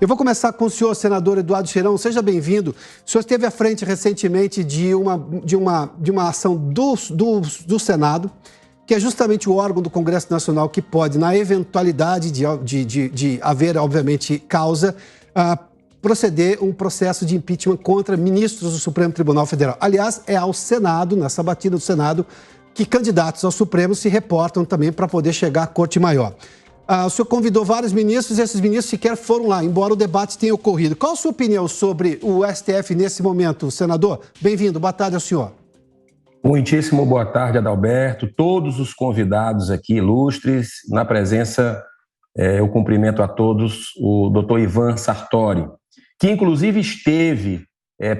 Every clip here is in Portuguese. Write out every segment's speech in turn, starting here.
Eu vou começar com o senhor, senador Eduardo Girão. Seja bem-vindo. O senhor esteve à frente recentemente de uma ação do Senado, que é justamente o órgão do Congresso Nacional que pode, na eventualidade de haver, obviamente, causa, proceder um processo de impeachment contra ministros do Supremo Tribunal Federal. Aliás, é ao Senado, nessa batida do Senado, que candidatos ao Supremo se reportam também para poder chegar à Corte Maior. O senhor convidou vários ministros e esses ministros sequer foram lá, embora o debate tenha ocorrido. Qual a sua opinião sobre o STF nesse momento, senador? Bem-vindo, boa tarde ao senhor. Muitíssimo boa tarde, Adalberto, todos os convidados aqui ilustres, na presença, eu cumprimento a todos o doutor Ivan Sartori, que inclusive esteve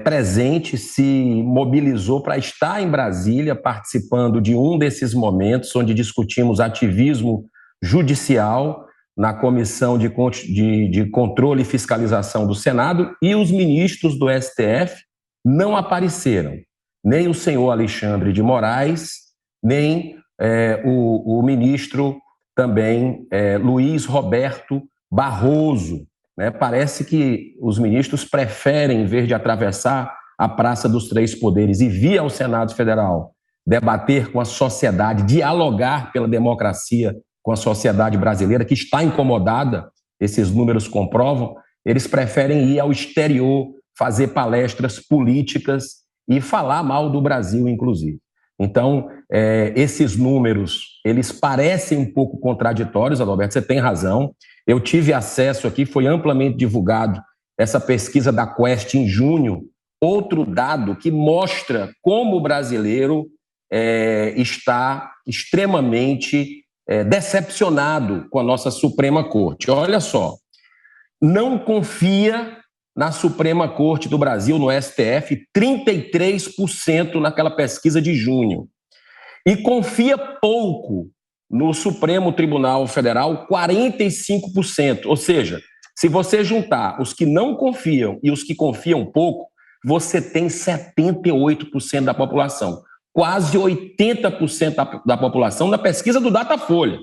presente, se mobilizou para estar em Brasília, participando de um desses momentos onde discutimos ativismo judicial na Comissão de Controle e Fiscalização do Senado, e os ministros do STF não apareceram, nem o senhor Alexandre de Moraes, nem o ministro também Luiz Roberto Barroso. Né? Parece que os ministros preferem, em vez de atravessar a Praça dos Três Poderes e vir ao Senado Federal, debater com a sociedade, dialogar pela democracia com a sociedade brasileira, que está incomodada, esses números comprovam, eles preferem ir ao exterior, fazer palestras políticas e falar mal do Brasil, inclusive. Então, esses números, eles parecem um pouco contraditórios, Adalberto, você tem razão. Eu tive acesso aqui, foi amplamente divulgado essa pesquisa da Quest em junho, outro dado que mostra como o brasileiro está extremamente decepcionado com a nossa Suprema Corte. Olha só, não confia na Suprema Corte do Brasil, no STF, 33% naquela pesquisa de junho. E confia pouco no Supremo Tribunal Federal, 45%. Ou seja, se você juntar os que não confiam e os que confiam pouco, você tem 78% da população. Quase 80% da população na pesquisa do Datafolha.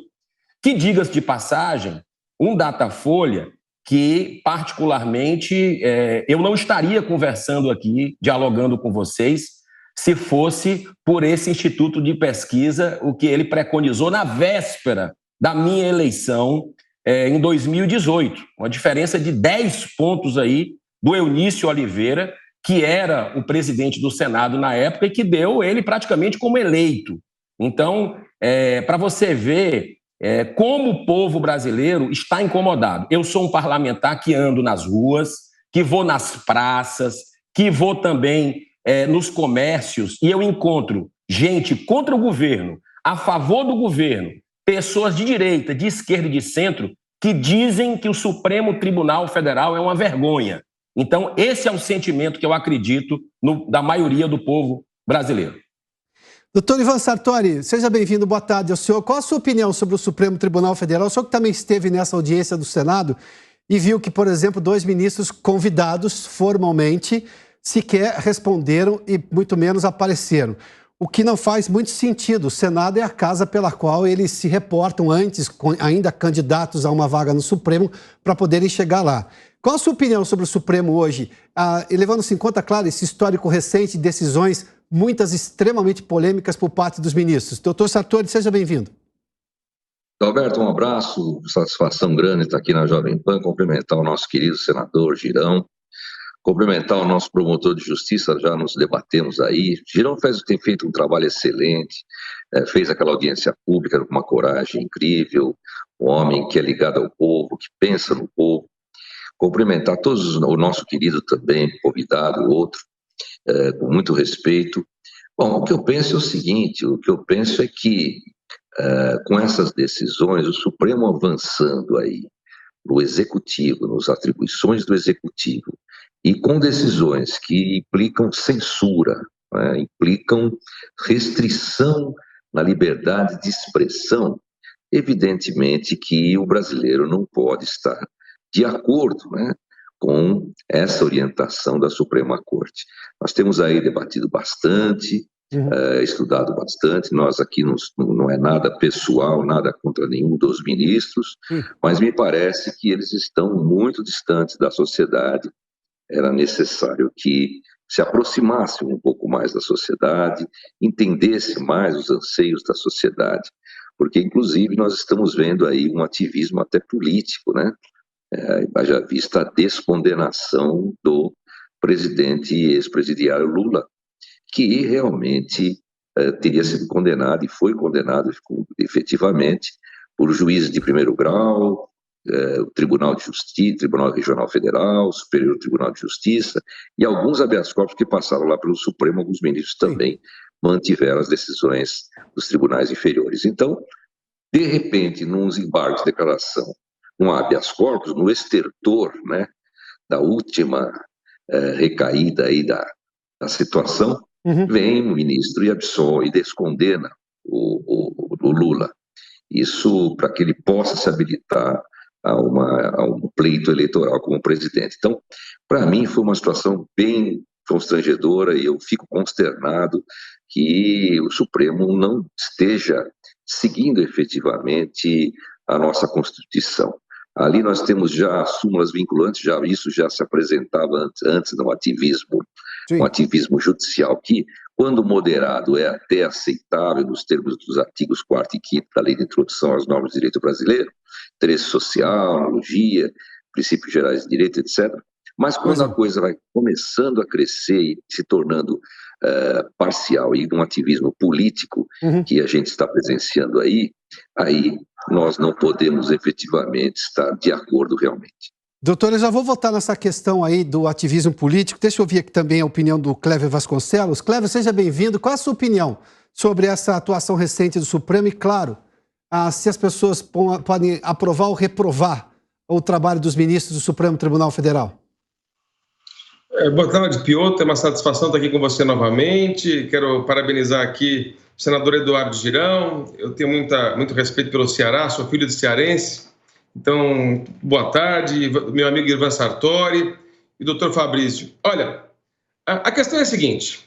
Que, diga-se de passagem, um Datafolha que, particularmente, eu não estaria conversando aqui, dialogando com vocês, se fosse por esse instituto de pesquisa, o que ele preconizou na véspera da minha eleição em 2018. Uma diferença de 10 pontos aí do Eunício Oliveira, que era o presidente do Senado na época e que deu ele praticamente como eleito. Então, para você ver como o povo brasileiro está incomodado. Eu sou um parlamentar que ando nas ruas, que vou nas praças, que vou também nos comércios, e eu encontro gente contra o governo, a favor do governo, pessoas de direita, de esquerda e de centro, que dizem que o Supremo Tribunal Federal é uma vergonha. Então, esse é o sentimento que eu acredito da maioria do povo brasileiro. Doutor Ivan Sartori, seja bem-vindo, boa tarde ao senhor. Qual a sua opinião sobre o Supremo Tribunal Federal? O senhor que também esteve nessa audiência do Senado e viu que, por exemplo, 2 ministros convidados formalmente sequer responderam e muito menos apareceram. O que não faz muito sentido. O Senado é a casa pela qual eles se reportam antes, ainda candidatos a uma vaga no Supremo, para poderem chegar lá. Qual a sua opinião sobre o Supremo hoje? Levando-se em conta, claro, esse histórico recente de decisões, muitas extremamente polêmicas por parte dos ministros. Doutor Sartori, seja bem-vindo. Alberto, um abraço, satisfação grande estar aqui na Jovem Pan, cumprimentar o nosso querido senador Girão, cumprimentar o nosso promotor de justiça, já nos debatemos aí. Girão tem feito um trabalho excelente, fez aquela audiência pública com uma coragem incrível, um homem que é ligado ao povo, que pensa no povo. Cumprimentar todos, o nosso querido também, convidado, outro, com muito respeito. Bom, o que eu penso é o seguinte, o que eu penso é que com essas decisões, o Supremo avançando aí no Executivo, nas atribuições do Executivo, e com decisões que implicam censura, né, implicam restrição na liberdade de expressão, evidentemente que o brasileiro não pode estar de acordo, né, com essa orientação da Suprema Corte. Nós temos aí debatido bastante, estudado bastante. Nós aqui não é nada pessoal, nada contra nenhum dos ministros, mas me parece que eles estão muito distantes da sociedade. Era necessário que se aproximassem um pouco mais da sociedade, entendesse mais os anseios da sociedade, porque, inclusive, nós estamos vendo aí um ativismo até político, né? Já vista a descondenação do presidente e ex-presidiário Lula, que realmente teria sido condenado e foi condenado efetivamente por juízes de primeiro grau, o Tribunal de Justiça, Tribunal Regional Federal, Superior Tribunal de Justiça e alguns habeas corpus que passaram lá pelo Supremo, alguns ministros também mantiveram as decisões dos tribunais inferiores. Então, de repente, num embargos de declaração, num habeas corpus, no estertor, né, da última recaída aí da situação, vem o ministro e absolve e descondena o Lula. Isso para que ele possa se habilitar a um pleito eleitoral como presidente. Então, para mim, foi uma situação bem constrangedora e eu fico consternado que o Supremo não esteja seguindo efetivamente a nossa Constituição. Ali nós temos já súmulas vinculantes, isso já se apresentava antes no ativismo, um ativismo judicial que, quando moderado, é até aceitável nos termos dos artigos 4º e 5º da Lei de Introdução às Normas de Direito Brasileiro, interesse social, analogia, princípios gerais de direito, etc. Mas quando a coisa vai começando a crescer e se tornando parcial e um ativismo político que a gente está presenciando aí nós não podemos efetivamente estar de acordo realmente. Doutor, eu já vou voltar nessa questão aí do ativismo político. Deixa eu ouvir aqui também a opinião do Cléver Vasconcelos. Cléver, seja bem-vindo. Qual é a sua opinião sobre essa atuação recente do Supremo? E, claro, se as pessoas podem aprovar ou reprovar o trabalho dos ministros do Supremo Tribunal Federal? Boa tarde, Piotr. É uma satisfação estar aqui com você novamente. Quero parabenizar aqui o senador Eduardo Girão. Eu tenho muito respeito pelo Ceará, sou filho de cearense. Então, boa tarde, meu amigo Ivan Sartori e doutor Fabrício. Olha, a questão é a seguinte.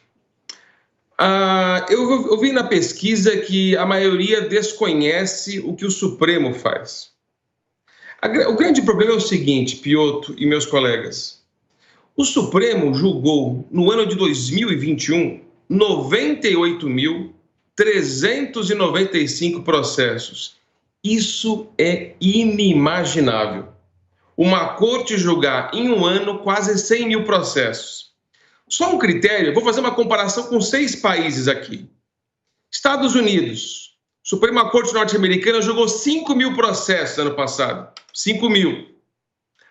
Eu vi na pesquisa que a maioria desconhece o que o Supremo faz. O grande problema é o seguinte, Piotr e meus colegas. O Supremo julgou, no ano de 2021, 98.395 processos. Isso é inimaginável. Uma corte julgar em um ano quase 100 mil processos. Só um critério, vou fazer uma comparação com 6 países aqui. Estados Unidos, Suprema Corte Norte-Americana julgou 5 mil processos ano passado. 5 mil.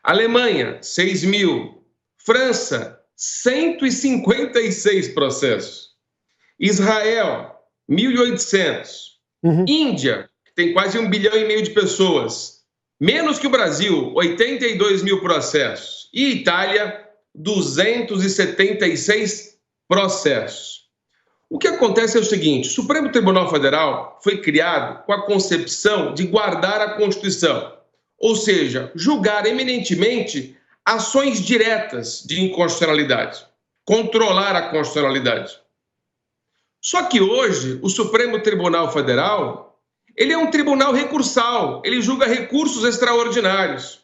Alemanha, 6 mil. França, 156 processos. Israel, 1.800. Índia, que tem quase 1,5 bilhão de pessoas. Menos que o Brasil, 82 mil processos. E Itália, 276 processos. O que acontece é o seguinte, o Supremo Tribunal Federal foi criado com a concepção de guardar a Constituição, ou seja, julgar eminentemente ações diretas de inconstitucionalidade, controlar a constitucionalidade. Só que hoje, o Supremo Tribunal Federal, ele é um tribunal recursal, ele julga recursos extraordinários.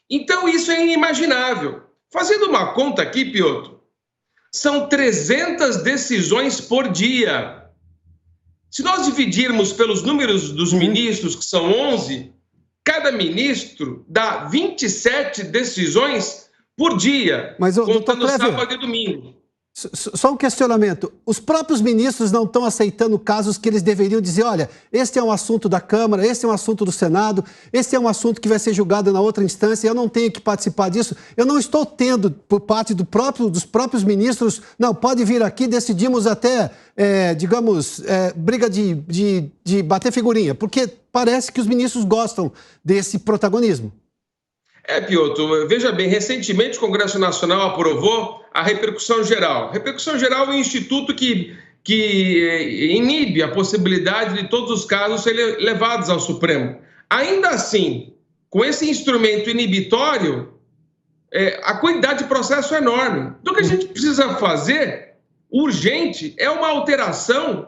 Então, isso é inimaginável. Fazendo uma conta aqui, Piotr, são 300 decisões por dia. Se nós dividirmos pelos números dos ministros, que são 11, cada ministro dá 27 decisões por dia, mas, contando sábado e domingo. Só um questionamento. Os próprios ministros não estão aceitando casos que eles deveriam dizer, olha, este é um assunto da Câmara, este é um assunto do Senado, este é um assunto que vai ser julgado na outra instância, eu não tenho que participar disso. Eu não estou tendo, por parte dos próprios ministros, não, pode vir aqui, decidimos até, briga de bater figurinha, porque parece que os ministros gostam desse protagonismo. Piotr, veja bem, recentemente o Congresso Nacional aprovou a repercussão geral. Repercussão geral é um instituto que inibe a possibilidade de todos os casos serem levados ao Supremo. Ainda assim, com esse instrumento inibitório, a quantidade de processo é enorme. Então, o que a gente precisa fazer urgente é uma alteração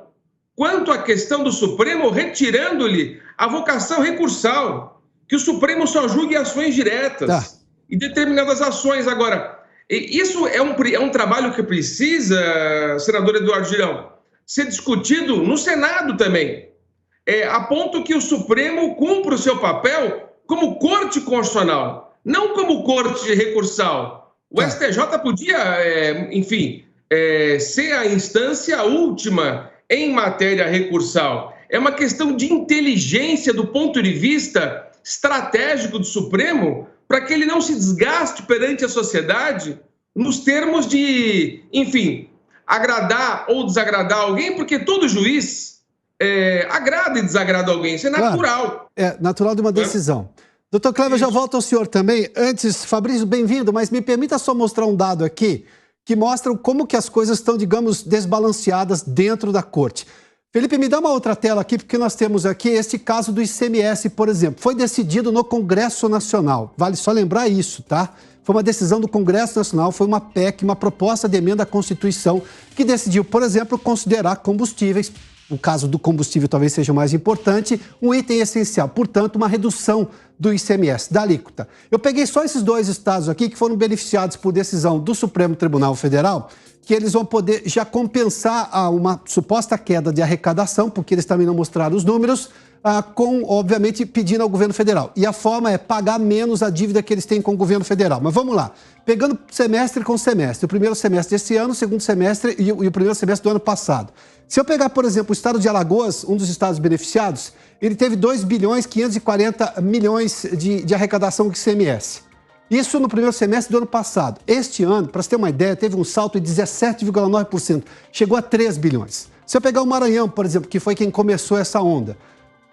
quanto à questão do Supremo, retirando-lhe a vocação recursal, que o Supremo só julgue ações diretas e determinadas ações. Agora, isso é um trabalho que precisa, senador Eduardo Girão, ser discutido no Senado também, a ponto que o Supremo cumpra o seu papel como corte constitucional, não como corte recursal. O STJ podia, enfim, ser a instância última em matéria recursal. É uma questão de inteligência do ponto de vista estratégico do Supremo para que ele não se desgaste perante a sociedade nos termos de, enfim, agradar ou desagradar alguém, porque todo juiz agrada e desagrada alguém. Isso é natural. Claro, é natural de uma decisão. Doutor Clever, já volto ao senhor também. Antes, Fabrício, bem-vindo, mas me permita só mostrar um dado aqui que mostra como que as coisas estão, digamos, desbalanceadas dentro da corte. Felipe, me dá uma outra tela aqui, porque nós temos aqui este caso do ICMS, por exemplo. Foi decidido no Congresso Nacional. Vale só lembrar isso, tá? Foi uma decisão do Congresso Nacional, foi uma PEC, uma proposta de emenda à Constituição, que decidiu, por exemplo, considerar combustíveis, o caso do combustível talvez seja o mais importante, um item essencial. Portanto, uma redução do ICMS, da alíquota. Eu peguei só esses 2 estados aqui que foram beneficiados por decisão do Supremo Tribunal Federal, que eles vão poder já compensar uma suposta queda de arrecadação, porque eles também não mostraram os números, obviamente, pedindo ao governo federal. E a forma é pagar menos a dívida que eles têm com o governo federal. Mas vamos lá. Pegando semestre com semestre. O primeiro semestre desse ano, o segundo semestre e o primeiro semestre do ano passado. Se eu pegar, por exemplo, o estado de Alagoas, um dos estados beneficiados, ele teve 2 bilhões 540 milhões de arrecadação do ICMS. Isso no primeiro semestre do ano passado. Este ano, para você ter uma ideia, teve um salto de 17,9%. Chegou a 3 bilhões. Se eu pegar o Maranhão, por exemplo, que foi quem começou essa onda,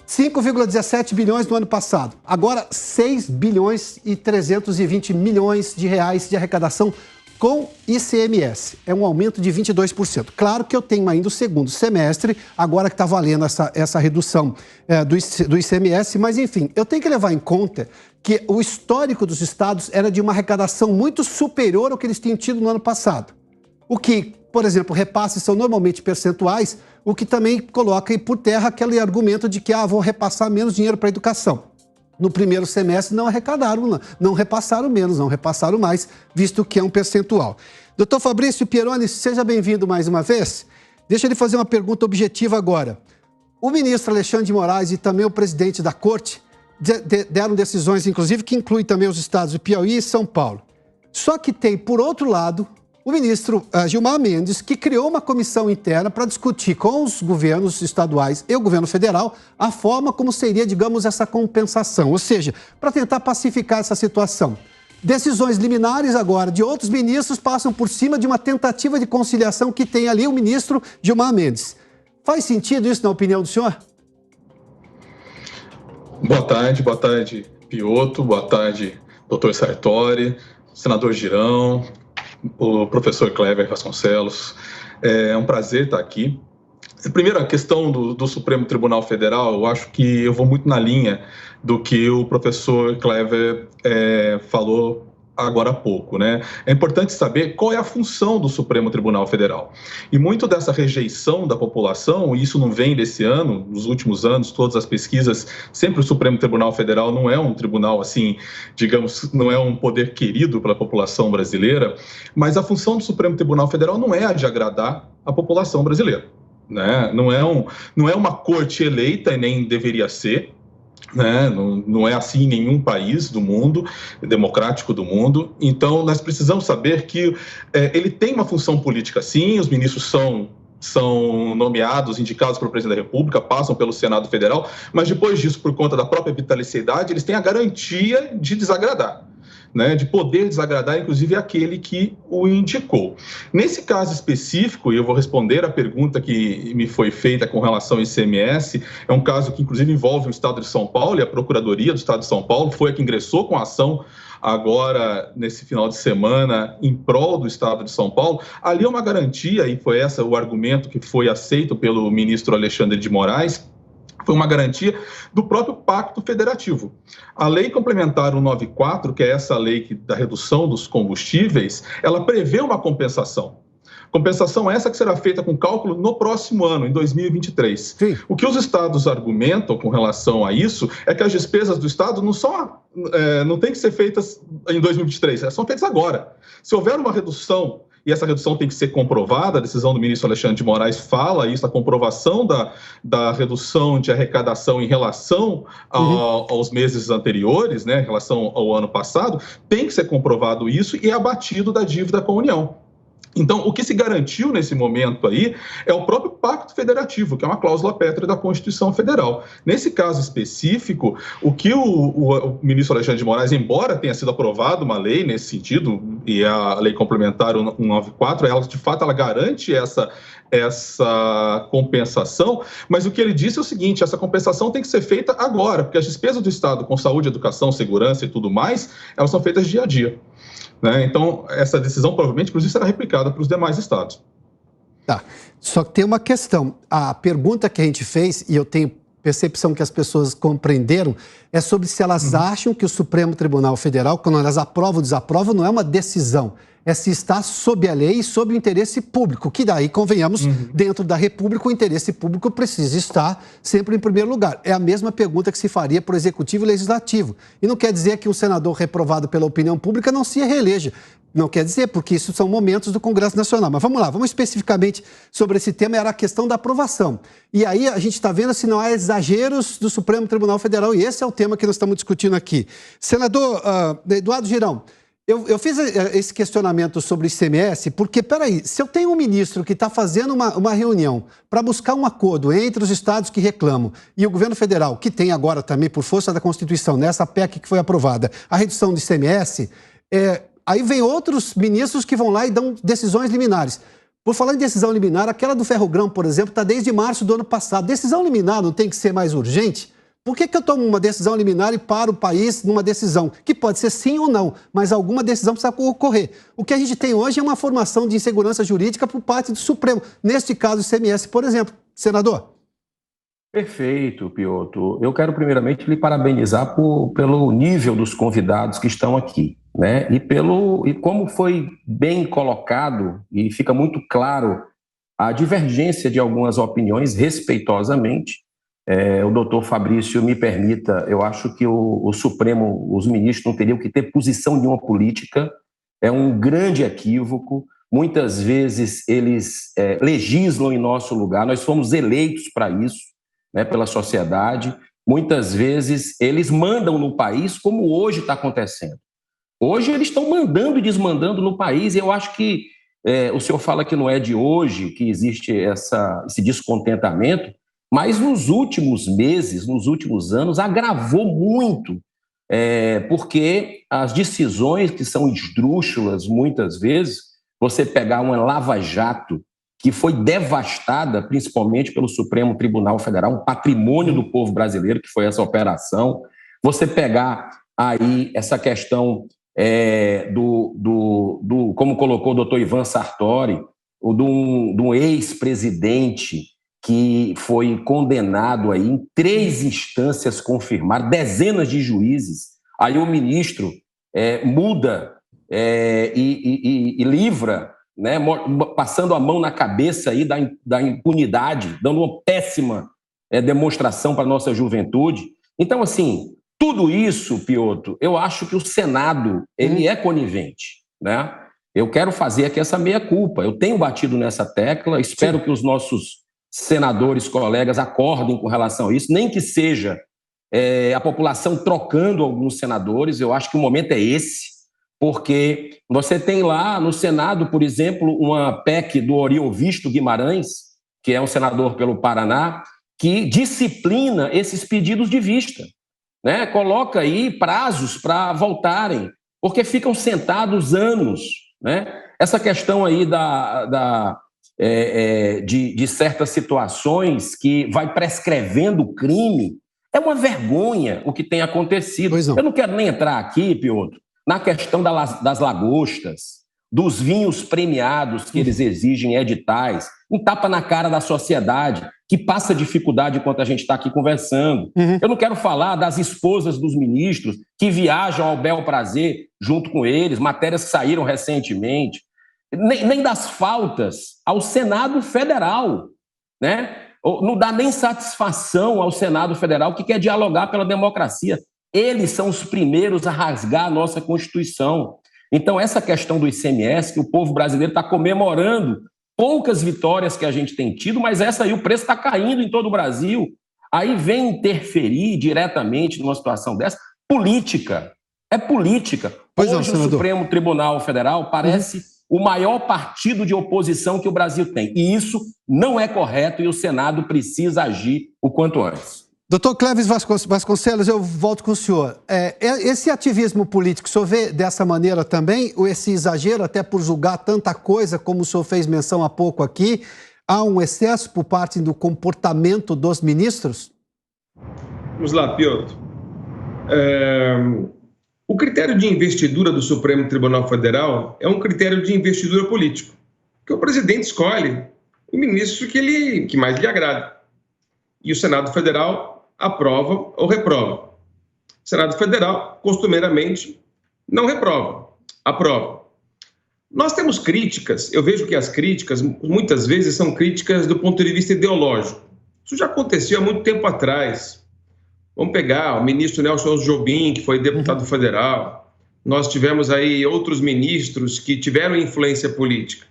5,17 bilhões no ano passado. Agora, 6 bilhões e 320 milhões de reais de arrecadação com ICMS. É um aumento de 22%. Claro que eu tenho ainda o segundo semestre, agora que está valendo essa redução do ICMS, mas enfim, eu tenho que levar em conta que o histórico dos estados era de uma arrecadação muito superior ao que eles tinham tido no ano passado. O que, por exemplo, repasses são normalmente percentuais, o que também coloca por terra aquele argumento de que vão repassar menos dinheiro para a educação. No primeiro semestre não arrecadaram, não repassaram menos, não repassaram mais, visto que é um percentual. Doutor Fabrício Pieroni, seja bem-vindo mais uma vez. Deixa eu lhe fazer uma pergunta objetiva agora. O ministro Alexandre de Moraes e também o presidente da Corte deram decisões, inclusive, que incluem também os estados de Piauí e São Paulo. Só que tem, por outro lado, o ministro Gilmar Mendes, que criou uma comissão interna para discutir com os governos estaduais e o governo federal a forma como seria, digamos, essa compensação, ou seja, para tentar pacificar essa situação. Decisões liminares agora de outros ministros passam por cima de uma tentativa de conciliação que tem ali o ministro Gilmar Mendes. Faz sentido isso na opinião do senhor? Boa tarde, Piotto, boa tarde, doutor Sartori, senador Girão, o professor Clever Vasconcelos. É um prazer estar aqui. Primeiro, a questão do Supremo Tribunal Federal, eu acho que eu vou muito na linha do que o professor Clever falou agora há pouco, né? É importante saber qual é a função do Supremo Tribunal Federal. E muito dessa rejeição da população, e isso não vem desse ano, nos últimos anos, todas as pesquisas, sempre o Supremo Tribunal Federal não é um tribunal, assim, digamos, não é um poder querido pela população brasileira, mas a função do Supremo Tribunal Federal não é a de agradar a população brasileira, né? Não é uma corte eleita e nem deveria ser, né? Não é assim em nenhum país do mundo, democrático do mundo. Então, nós precisamos saber que ele tem uma função política, sim. Os ministros são nomeados, indicados pelo presidente da República, passam pelo Senado Federal, mas depois disso, por conta da própria vitaliciedade, eles têm a garantia de desagradar, né, de poder desagradar, inclusive, aquele que o indicou. Nesse caso específico, e eu vou responder a pergunta que me foi feita com relação ao ICMS, é um caso que, inclusive, envolve o Estado de São Paulo, e a Procuradoria do Estado de São Paulo foi a que ingressou com a ação agora, nesse final de semana, em prol do Estado de São Paulo. Ali é uma garantia, e foi esse o argumento que foi aceito pelo ministro Alexandre de Moraes, foi uma garantia do próprio Pacto Federativo. A Lei Complementar 194, que é essa lei da redução dos combustíveis, ela prevê uma compensação Compensação essa que será feita com cálculo no próximo ano, em 2023. Sim. O que os estados argumentam com relação a isso é que as despesas do estado não tem que ser feitas em 2023, são feitas agora. Se houver uma redução, e essa redução tem que ser comprovada, a decisão do ministro Alexandre de Moraes fala isso, a comprovação da redução de arrecadação em relação aos meses anteriores, né, em relação ao ano passado, tem que ser comprovado isso e é abatido da dívida com a União. Então, o que se garantiu nesse momento aí é o próprio Pacto Federativo, que é uma cláusula pétrea da Constituição Federal. Nesse caso específico, o que o ministro Alexandre de Moraes, embora tenha sido aprovada uma lei nesse sentido, e a Lei Complementar 194, ela, de fato, ela garante essa compensação, mas o que ele disse é o seguinte: essa compensação tem que ser feita agora, porque as despesas do Estado com saúde, educação, segurança e tudo mais, elas são feitas dia a dia. Né? Então, essa decisão provavelmente, inclusive, será replicada para os demais estados. Tá. Só que tem uma questão. A pergunta que a gente fez, e eu tenho percepção que as pessoas compreenderam, é sobre se elas acham que o Supremo Tribunal Federal, quando elas aprovam ou desaprovam, não é uma decisão. É se está sob a lei e sob o interesse público, que daí, convenhamos, dentro da República, o interesse público precisa estar sempre em primeiro lugar. É a mesma pergunta que se faria para o Executivo e Legislativo. E não quer dizer que um senador reprovado pela opinião pública não se reeleja. Não quer dizer, porque isso são momentos do Congresso Nacional. Mas vamos lá, vamos especificamente sobre esse tema, era a questão da aprovação. E aí a gente está vendo se não há exageros do Supremo Tribunal Federal, e esse é o tema que nós estamos discutindo aqui. Senador Eduardo Girão, eu fiz esse questionamento sobre o ICMS porque, peraí, se eu tenho um ministro que está fazendo uma reunião para buscar um acordo entre os estados que reclamam e o governo federal, que tem agora também, por força da Constituição, nessa PEC que foi aprovada, a redução do ICMS, aí vem outros ministros que vão lá e dão decisões liminares. Por falar em decisão liminar, aquela do Ferrogrão, por exemplo, está desde março do ano passado. Decisão liminar não tem que ser mais urgente? Por que eu tomo uma decisão liminar e paro o país numa decisão? Que pode ser sim ou não, mas alguma decisão precisa ocorrer. O que a gente tem hoje é uma formação de insegurança jurídica por parte do Supremo. Neste caso, o ICMS, por exemplo. Senador? Perfeito, Piotr. Eu quero primeiramente lhe parabenizar pelo nível dos convidados que estão aqui, né? E como foi bem colocado, e fica muito claro a divergência de algumas opiniões, respeitosamente. O doutor Fabrício me permita, eu acho que o Supremo, os ministros não teriam que ter posição nenhuma política, é um grande equívoco, muitas vezes eles legislam em nosso lugar, nós fomos eleitos para isso, né, pela sociedade, muitas vezes eles mandam no país como hoje está acontecendo. Hoje eles estão mandando e desmandando no país, e eu acho que o senhor fala que não é de hoje que existe esse descontentamento, mas nos últimos meses, nos últimos anos, agravou muito, porque as decisões que são esdrúxulas, muitas vezes, você pegar uma lava-jato que foi devastada, principalmente pelo Supremo Tribunal Federal, um patrimônio do povo brasileiro, que foi essa operação, você pegar aí essa questão como colocou o doutor Ivan Sartori, de um ex-presidente que foi condenado aí em 3 instâncias confirmadas, dezenas de juízes, aí o ministro muda e livra, né, passando a mão na cabeça aí da impunidade, dando uma péssima demonstração para a nossa juventude. Então, assim, tudo isso, Piotr, eu acho que o Senado ele é conivente, né? Eu quero fazer aqui essa meia-culpa. Eu tenho batido nessa tecla, espero que os nossos senadores, colegas, acordem com relação a isso, nem que seja a população trocando alguns senadores. Eu acho que o momento é esse, porque você tem lá no Senado, por exemplo, uma PEC do Oriovisto Guimarães, que é um senador pelo Paraná, que disciplina esses pedidos de vista, né? Coloca aí prazos para voltarem, porque ficam sentados anos, né? Essa questão aí de certas situações que vai prescrevendo o crime, é uma vergonha o que tem acontecido. Eu não quero nem entrar aqui, Piotr, na questão das lagostas, dos vinhos premiados que eles exigem em editais, um tapa na cara da sociedade, que passa dificuldade enquanto a gente está aqui conversando. Eu não quero falar das esposas dos ministros que viajam ao bel prazer junto com eles, matérias que saíram recentemente. nem das faltas ao Senado Federal, né? Não dá nem satisfação ao Senado Federal, que quer dialogar pela democracia. Eles são os primeiros a rasgar a nossa Constituição. Então, essa questão do ICMS, que o povo brasileiro está comemorando poucas vitórias que a gente tem tido, mas essa aí, o preço está caindo em todo o Brasil. Aí vem interferir diretamente numa situação dessa. Política. É política. Hoje o Supremo Tribunal Federal parece o maior partido de oposição que o Brasil tem. E isso não é correto e o Senado precisa agir o quanto antes. Doutor Clévis Vasconcelos, eu volto com o senhor. Esse ativismo político, o senhor vê dessa maneira também? Ou esse exagero, até por julgar tanta coisa, como o senhor fez menção há pouco aqui, há um excesso por parte do comportamento dos ministros? Vamos lá, Piotr. O critério de investidura do Supremo Tribunal Federal é um critério de investidura político, que o presidente escolhe o ministro que mais lhe agrada. E o Senado Federal aprova ou reprova. O Senado Federal, costumeiramente, não reprova, aprova. Nós temos críticas, eu vejo que as críticas, muitas vezes, são críticas do ponto de vista ideológico. Isso já aconteceu há muito tempo atrás. Vamos pegar o ministro Nelson Jobim, que foi deputado federal. Nós tivemos aí outros ministros que tiveram influência política.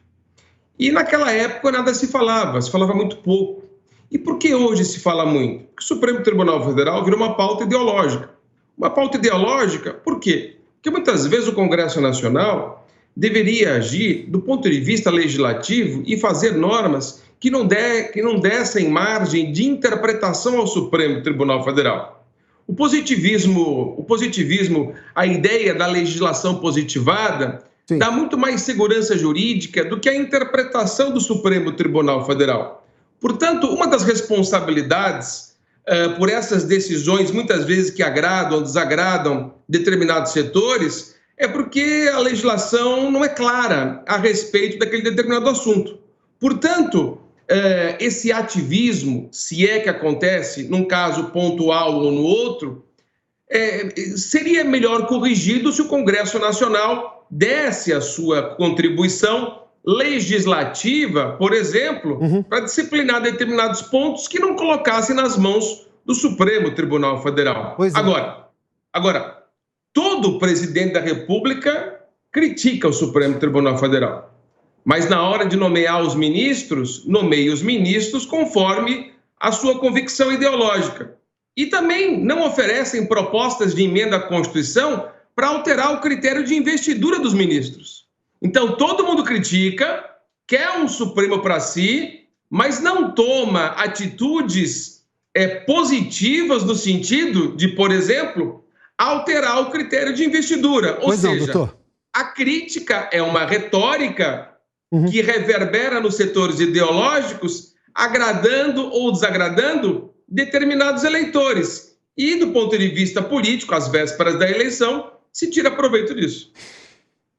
E naquela época nada se falava muito pouco. E por que hoje se fala muito? Porque o Supremo Tribunal Federal virou uma pauta ideológica. Uma pauta ideológica, por quê? Porque muitas vezes o Congresso Nacional deveria agir do ponto de vista legislativo e fazer normas que não dessem margem de interpretação ao Supremo Tribunal Federal. O positivismo, a ideia da legislação positivada, sim, dá muito mais segurança jurídica do que a interpretação do Supremo Tribunal Federal. Portanto, uma das responsabilidades por essas decisões, muitas vezes que agradam ou desagradam determinados setores, é porque a legislação não é clara a respeito daquele determinado assunto. Portanto, esse ativismo, se é que acontece num caso pontual ou no outro, seria melhor corrigido se o Congresso Nacional desse a sua contribuição legislativa, por exemplo, para disciplinar determinados pontos que não colocassem nas mãos do Supremo Tribunal Federal. Agora, todo presidente da República critica o Supremo Tribunal Federal. Mas na hora de nomear os ministros, nomeia os ministros conforme a sua convicção ideológica. E também não oferecem propostas de emenda à Constituição para alterar o critério de investidura dos ministros. Então, todo mundo critica, quer um Supremo para si, mas não toma atitudes positivas no sentido de, por exemplo, alterar o critério de investidura. Ou seja, a crítica é uma retórica que reverbera nos setores ideológicos, agradando ou desagradando determinados eleitores. E, do ponto de vista político, às vésperas da eleição, se tira proveito disso.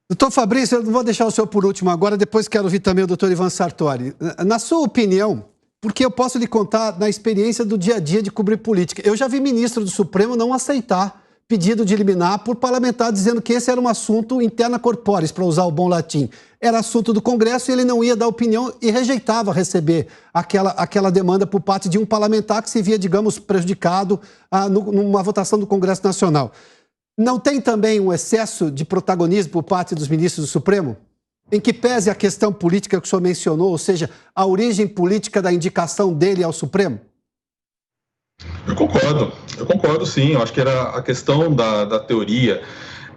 Doutor Fabrício, eu não vou deixar o senhor por último agora, depois quero ouvir também o doutor Ivan Sartori. Na sua opinião, porque eu posso lhe contar na experiência do dia a dia de cobrir política, eu já vi ministro do Supremo não aceitar pedido de liminar por parlamentar, dizendo que esse era um assunto interna corporis, para usar o bom latim. Era assunto do Congresso e ele não ia dar opinião e rejeitava receber aquela demanda por parte de um parlamentar que se via, digamos, prejudicado numa votação do Congresso Nacional. Não tem também um excesso de protagonismo por parte dos ministros do Supremo? Em que pese a questão política que o senhor mencionou, ou seja, a origem política da indicação dele ao Supremo? Eu concordo sim. Eu acho que era a questão da teoria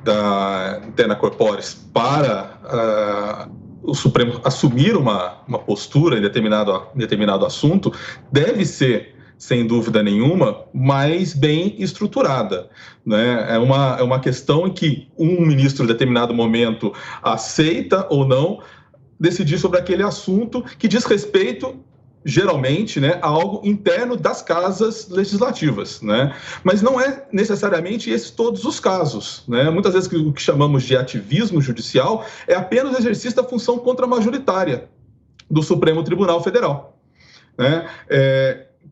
da interna corporis para o Supremo assumir uma postura em determinado assunto, deve ser, sem dúvida nenhuma, mais bem estruturada, né? É uma questão em que um ministro, em determinado momento, aceita ou não decidir sobre aquele assunto que diz respeito, geralmente, né, a algo interno das casas legislativas, né? Mas não é necessariamente esses todos os casos, né? Muitas vezes o que chamamos de ativismo judicial é apenas o exercício da função contramajoritária do Supremo Tribunal Federal, né?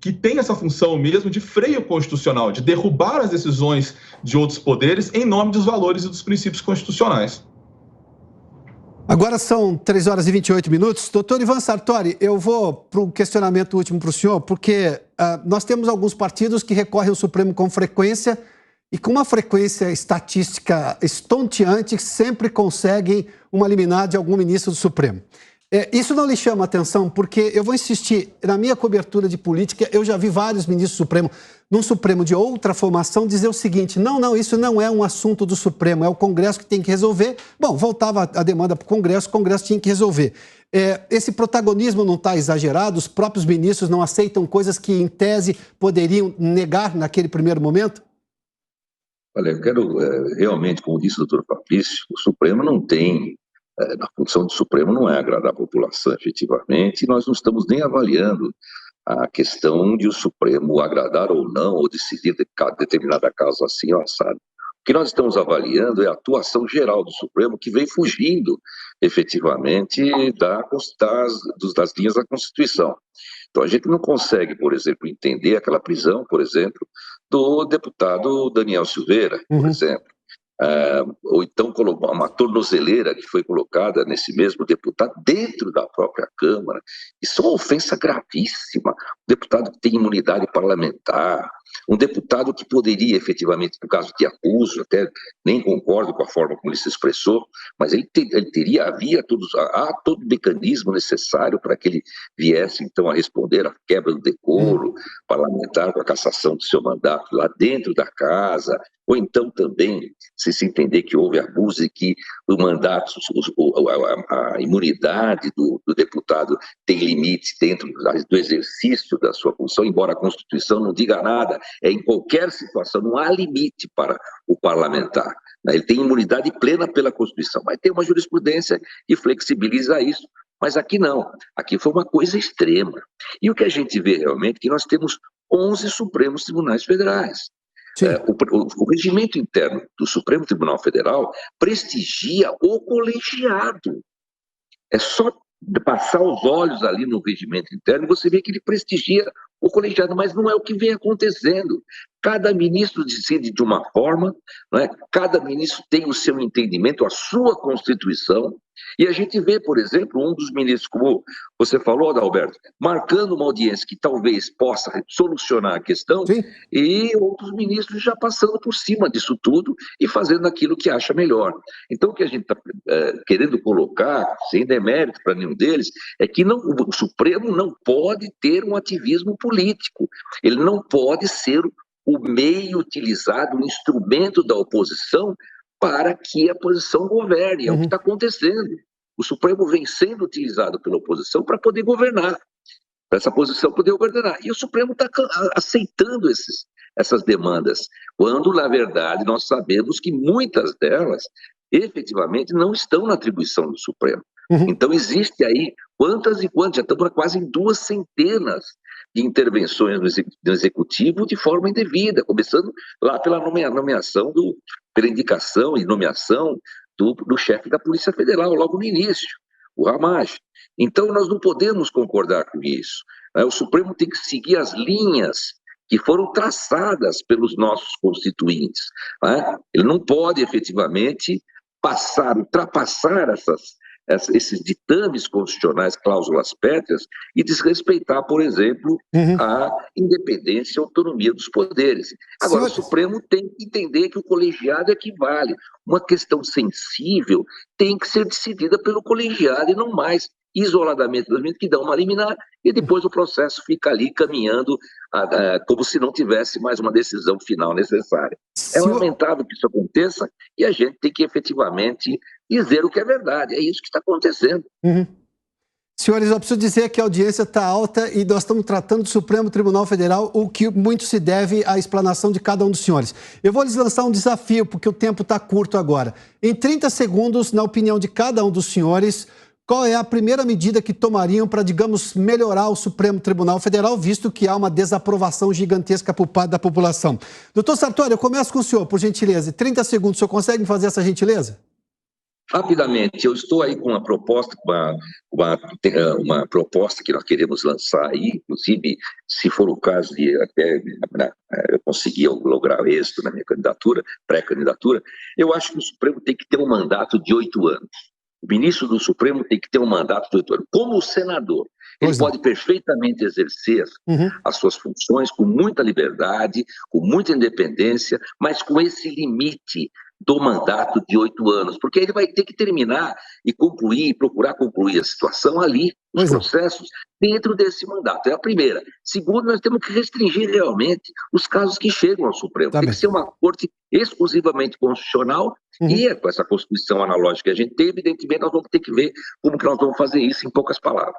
Que tem essa função mesmo de freio constitucional, de derrubar as decisões de outros poderes em nome dos valores e dos princípios constitucionais. Agora são 3 horas e 28 minutos. Doutor Ivan Sartori, eu vou para o questionamento último para o senhor, porque nós temos alguns partidos que recorrem ao Supremo com frequência e com uma frequência estatística estonteante sempre conseguem uma liminar de algum ministro do Supremo. Isso não lhe chama atenção, porque eu vou insistir, na minha cobertura de política, eu já vi vários ministros do Supremo, num Supremo de outra formação, dizer o seguinte: não, isso não é um assunto do Supremo, é o Congresso que tem que resolver. Bom, voltava a demanda para o Congresso tinha que resolver. Esse protagonismo não está exagerado? Os próprios ministros não aceitam coisas que, em tese, poderiam negar naquele primeiro momento? Olha, eu quero realmente, como disse o doutor Fabrício, o Supremo não tem... A função do Supremo não é agradar a população efetivamente, e nós não estamos nem avaliando a questão de o Supremo agradar ou não, ou decidir determinada causa assim ou assado. O que nós estamos avaliando é a atuação geral do Supremo, que vem fugindo efetivamente das linhas da Constituição. Então a gente não consegue, por exemplo, entender aquela prisão, por exemplo, do deputado Daniel Silveira, por exemplo. Ou então uma tornozeleira que foi colocada nesse mesmo deputado dentro da própria Câmara. Isso é uma ofensa gravíssima. Um deputado que tem imunidade parlamentar, um deputado que poderia efetivamente, no caso de abuso, até nem concordo com a forma como ele se expressou, mas havia todo o mecanismo necessário para que ele viesse então a responder à quebra do decoro parlamentar com a cassação do seu mandato lá dentro da casa, ou então também se entender que houve abuso e que o mandato, a imunidade do deputado tem limite dentro do exercício da sua função, embora a Constituição não diga nada, em qualquer situação, não há limite para o parlamentar. Ele tem imunidade plena pela Constituição, mas tem uma jurisprudência que flexibiliza isso. Mas aqui não, aqui foi uma coisa extrema. E o que a gente vê realmente é que nós temos 11 Supremos Tribunais Federais. O regimento interno do Supremo Tribunal Federal prestigia o colegiado. É só passar os olhos ali no regimento interno e você vê que ele prestigia o colegiado, mas não é o que vem acontecendo. Cada ministro decide de uma forma, cada ministro tem o seu entendimento, a sua Constituição, e a gente vê, por exemplo, um dos ministros, como você falou, Adalberto, marcando uma audiência que talvez possa solucionar a questão, sim, e outros ministros já passando por cima disso tudo e fazendo aquilo que acha melhor. Então, o que a gente está querendo colocar, sem demérito para nenhum deles, é que o Supremo não pode ter um ativismo político, ele não pode ser o meio utilizado, o instrumento da oposição para que a oposição governe. É o que está acontecendo. O Supremo vem sendo utilizado pela oposição para poder governar, para essa oposição poder governar. E o Supremo está aceitando essas demandas, quando, na verdade, nós sabemos que muitas delas, efetivamente, não estão na atribuição do Supremo. Então, existe aí quantas e quantas, já estamos quase em 200 de intervenções no Executivo de forma indevida, começando lá pela nomeação, pela indicação e nomeação do chefe da Polícia Federal, logo no início, o Ramagem. Então, nós não podemos concordar com isso. O Supremo tem que seguir as linhas que foram traçadas pelos nossos constituintes. Ele não pode, efetivamente, ultrapassar esses ditames constitucionais, cláusulas pétreas, e desrespeitar, por exemplo, a independência e a autonomia dos poderes. Agora, o Supremo tem que entender que o colegiado é que vale. Uma questão sensível tem que ser decidida pelo colegiado e não mais isoladamente, que dá uma liminar e depois o processo fica ali caminhando como se não tivesse mais uma decisão final necessária. É lamentável que isso aconteça e a gente tem que efetivamente dizer o que é verdade. É isso que está acontecendo. Senhores, eu preciso dizer que a audiência está alta e nós estamos tratando do Supremo Tribunal Federal, o que muito se deve à explanação de cada um dos senhores. Eu vou lhes lançar um desafio, porque o tempo está curto agora. Em 30 segundos, na opinião de cada um dos senhores, qual é a primeira medida que tomariam para, digamos, melhorar o Supremo Tribunal Federal, visto que há uma desaprovação gigantesca por parte da população? Doutor Sartori, eu começo com o senhor, por gentileza. 30 segundos, o senhor consegue me fazer essa gentileza? Rapidamente, eu estou aí com uma proposta, uma proposta que nós queremos lançar aí, inclusive, se for o caso de até eu conseguir lograr êxito na minha candidatura, pré-candidatura, eu acho que o Supremo tem que ter um mandato de 8 anos. O ministro do Supremo tem que ter um mandato de 8 anos. Como o senador, ele pode perfeitamente exercer as suas funções com muita liberdade, com muita independência, mas com esse limite do mandato de 8 anos, porque ele vai ter que terminar e concluir, procurar concluir a situação ali, os processos, dentro desse mandato. É a primeira. Segundo, nós temos que restringir realmente os casos que chegam ao Supremo. Tem que ser uma corte exclusivamente constitucional e com essa Constituição analógica que a gente tem, evidentemente, nós vamos ter que ver como que nós vamos fazer isso em poucas palavras.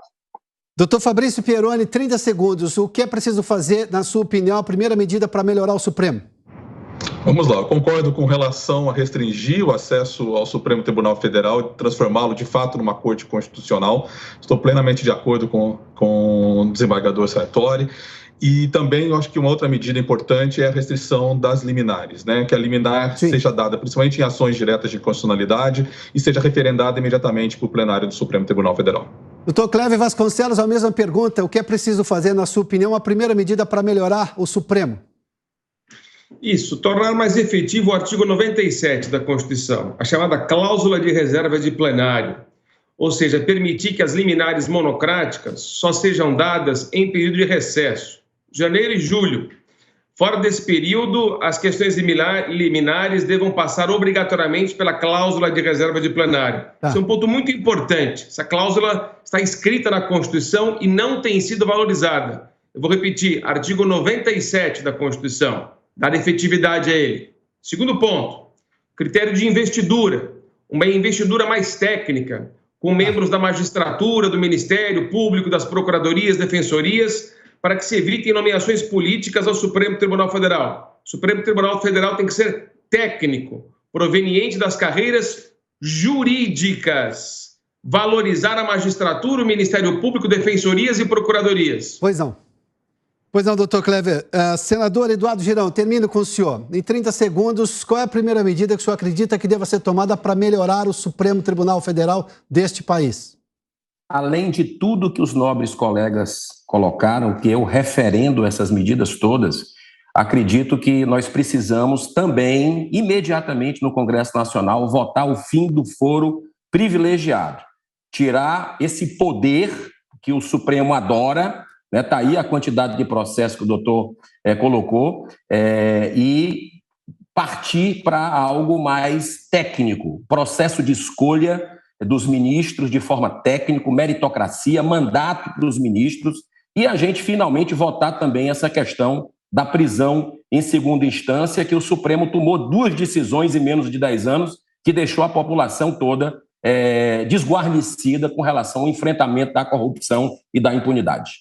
Doutor Fabrício Pieroni, 30 segundos. O que é preciso fazer, na sua opinião, a primeira medida para melhorar o Supremo? Vamos lá, eu concordo com relação a restringir o acesso ao Supremo Tribunal Federal e transformá-lo de fato numa corte constitucional. Estou plenamente de acordo com o desembargador Sartori. E também eu acho que uma outra medida importante é a restrição das liminares, né? Que a liminar seja dada principalmente em ações diretas de constitucionalidade e seja referendada imediatamente para o plenário do Supremo Tribunal Federal. Doutor Cléber Vasconcelos, a mesma pergunta. O que é preciso fazer, na sua opinião, a primeira medida para melhorar o Supremo? Isso, tornar mais efetivo o artigo 97 da Constituição, a chamada cláusula de reserva de plenário, ou seja, permitir que as liminares monocráticas só sejam dadas em período de recesso, janeiro e julho. Fora desse período, as questões liminares devam passar obrigatoriamente pela cláusula de reserva de plenário. Isso é um ponto muito importante. Essa cláusula está escrita na Constituição e não tem sido valorizada. Eu vou repetir, artigo 97 da Constituição. Dar efetividade a ele. Segundo ponto, critério de investidura. Uma investidura mais técnica, com membros da magistratura, do Ministério Público, das procuradorias, defensorias, para que se evitem nomeações políticas ao Supremo Tribunal Federal. O Supremo Tribunal Federal tem que ser técnico, proveniente das carreiras jurídicas. Valorizar a magistratura, o Ministério Público, defensorias e procuradorias. Pois não. Pois não, doutor Cléber. Senador Eduardo Girão, termino com o senhor. Em 30 segundos, qual é a primeira medida que o senhor acredita que deva ser tomada para melhorar o Supremo Tribunal Federal deste país? Além de tudo que os nobres colegas colocaram, que eu referendo essas medidas todas, acredito que nós precisamos também, imediatamente no Congresso Nacional, votar o fim do foro privilegiado. Tirar esse poder que o Supremo adora. Está aí a quantidade de processos que o doutor colocou, e partir para algo mais técnico, processo de escolha dos ministros de forma técnica, meritocracia, mandato para os ministros, e a gente finalmente votar também essa questão da prisão em segunda instância, que o Supremo tomou 2 decisões em menos de 10 anos, que deixou a população toda desguarnecida com relação ao enfrentamento da corrupção e da impunidade.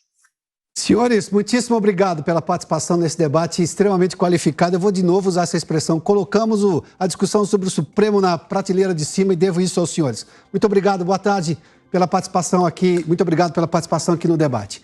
Senhores, muitíssimo obrigado pela participação nesse debate extremamente qualificado. Eu vou de novo usar essa expressão. Colocamos a discussão sobre o Supremo na prateleira de cima e devo isso aos senhores. Muito obrigado, boa tarde pela participação aqui. Muito obrigado pela participação aqui no debate.